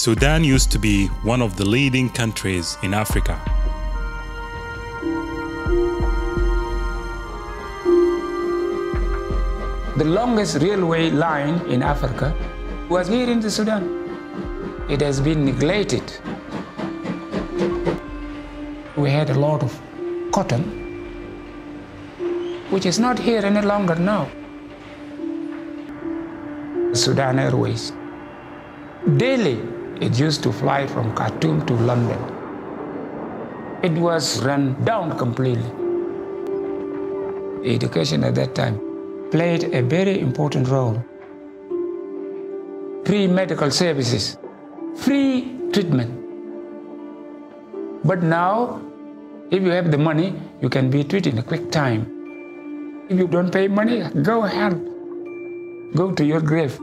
Sudan used to be one of the leading countries in Africa. The longest railway line in Africa was here in the Sudan. It has been neglected. We had a lot of cotton, which is not here any longer now. Sudan Airways. Daily, it used to fly from Khartoum to London. It was run down completely. Education at that time played a very important role. Free medical services, free treatment. But now, if you have the money, you can be treated in a quick time. If you don't pay money, go ahead. Go to your grave.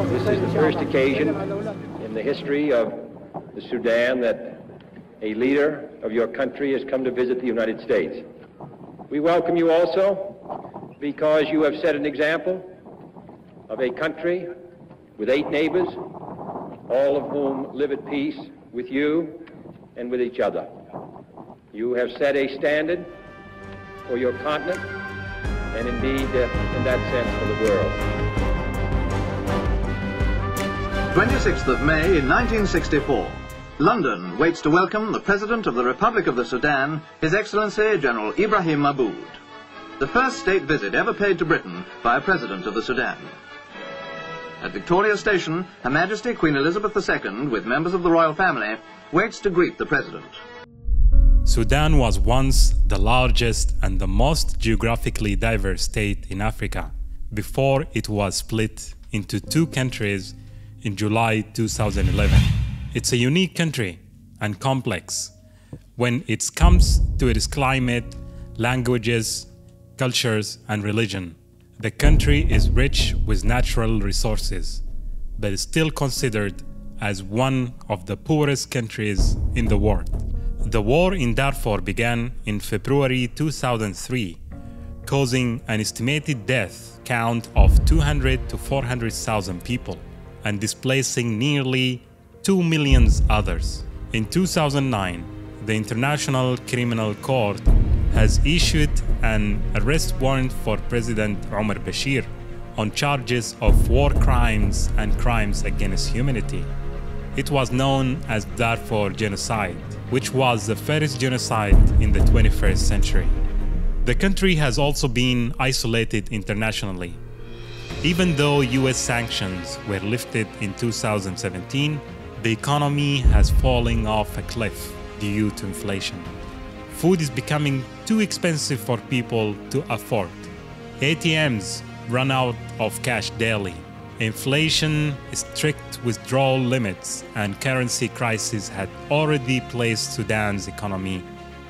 This is the first occasion in the history of the Sudan that a leader of your country has come to visit the United States. We welcome you also because you have set an example of a country with 8 neighbors, all of whom live at peace with you and with each other. You have set a standard for your continent and indeed, in that sense, for the world. 26th of May in 1964. London waits to welcome the President of the Republic of the Sudan, His Excellency General Ibrahim Mahmoud. The first state visit ever paid to Britain by a President of the Sudan. At Victoria Station, Her Majesty Queen Elizabeth II, with members of the royal family, waits to greet the President. Sudan was once the largest and the most geographically diverse state in Africa before it was split into 2 countries in July 2011. It's a unique country and complex when it comes to its climate, languages, cultures, and religion. The country is rich with natural resources, but is still considered as one of the poorest countries in the world. The war in Darfur began in February 2003, causing an estimated death count of 200 to 400,000 people and displacing nearly 2 million others. In 2009, the International Criminal Court has issued an arrest warrant for President Bashir on charges of war crimes and crimes against humanity. It was known as Darfur Genocide, which was the first genocide in the 21st century. The country has also been isolated internationally. Even though US sanctions were lifted in 2017, the economy has fallen off a cliff due to inflation. Food is becoming too expensive for people to afford. ATMs run out of cash daily. Inflation, strict withdrawal limits, and currency crisis had already placed Sudan's economy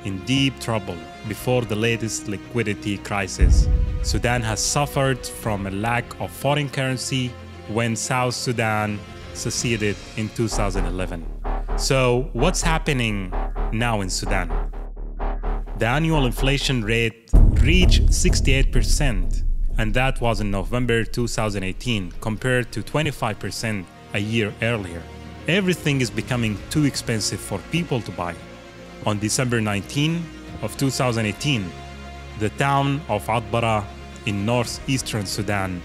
in deep trouble before the latest liquidity crisis. Sudan has suffered from a lack of foreign currency when South Sudan seceded in 2011. So what's happening now in Sudan? The annual inflation rate reached 68%, and that was in November 2018 compared to 25% a year earlier. Everything is becoming too expensive for people to buy. On December 19 of 2018, the town of Atbara in northeastern Sudan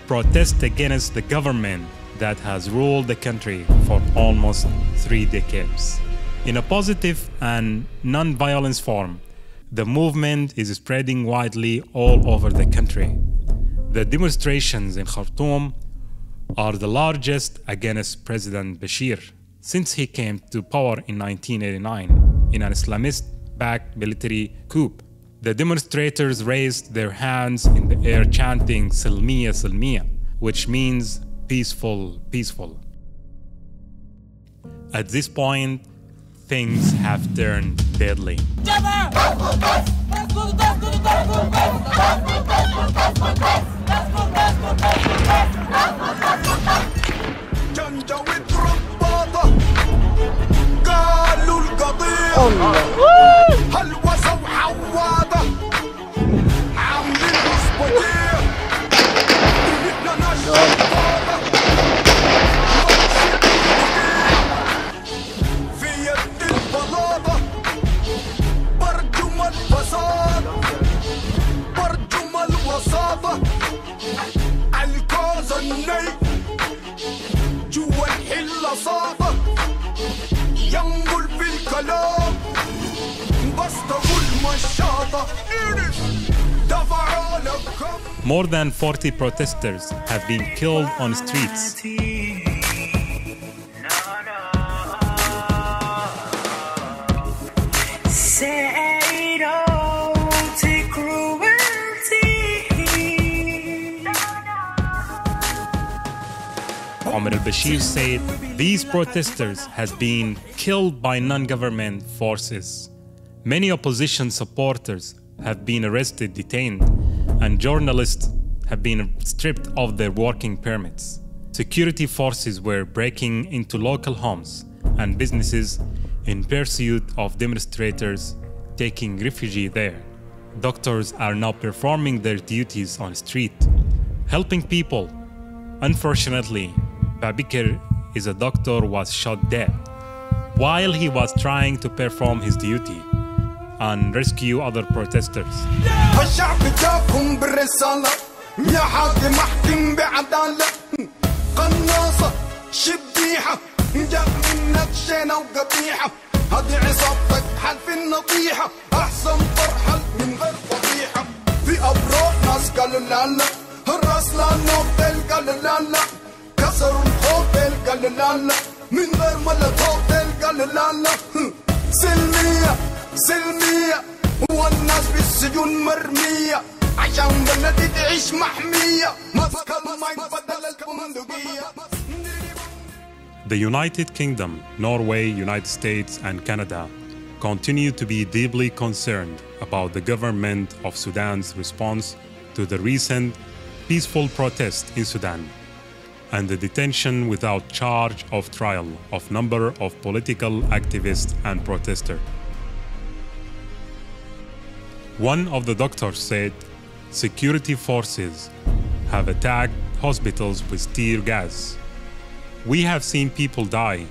protested against the government that has ruled the country for almost 3 decades. In a positive and non-violence form, the movement is spreading widely all over the country. The demonstrations in Khartoum are the largest against President Bashir since he came to power in 1989 in an Islamist-backed military coup. The demonstrators raised their hands in the air chanting Silmia, Silmia, which means peaceful, peaceful. At this point, things have turned deadly. More than 40 protesters have been killed on streets. Omar al-Bashir said these protesters has been killed by non-government forces. Many opposition supporters have been arrested, detained, and journalists have been stripped of their working permits. Security forces were breaking into local homes and businesses in pursuit of demonstrators taking refuge there. Doctors are now performing their duties on the street, helping people. Unfortunately, Babikir is a doctor was shot dead while he was trying to perform his duty and rescue other protesters. كسروا الهوتيل قال لا لا من غير مولوتوف قال لا لا سلمية سلمية والناس بالسجون مرمية عشان بلدي تعيش محمية مسكر ما يبدل البندقية. The United Kingdom, Norway, United States, and Canada continue to be deeply concerned about the government of Sudan's response to the recent peaceful protest in Sudan and the detention without charge of trial of number of political activists and protesters. One of the doctors said security forces have attacked hospitals with tear gas. We have seen people die.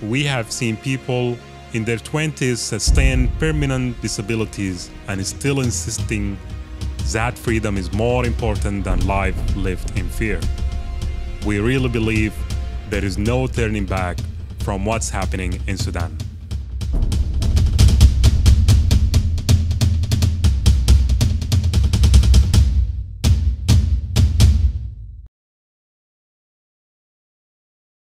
We have seen people in their 20s sustain permanent disabilities and still insisting that freedom is more important than life lived in fear. We really believe there is no turning back from what's happening in Sudan.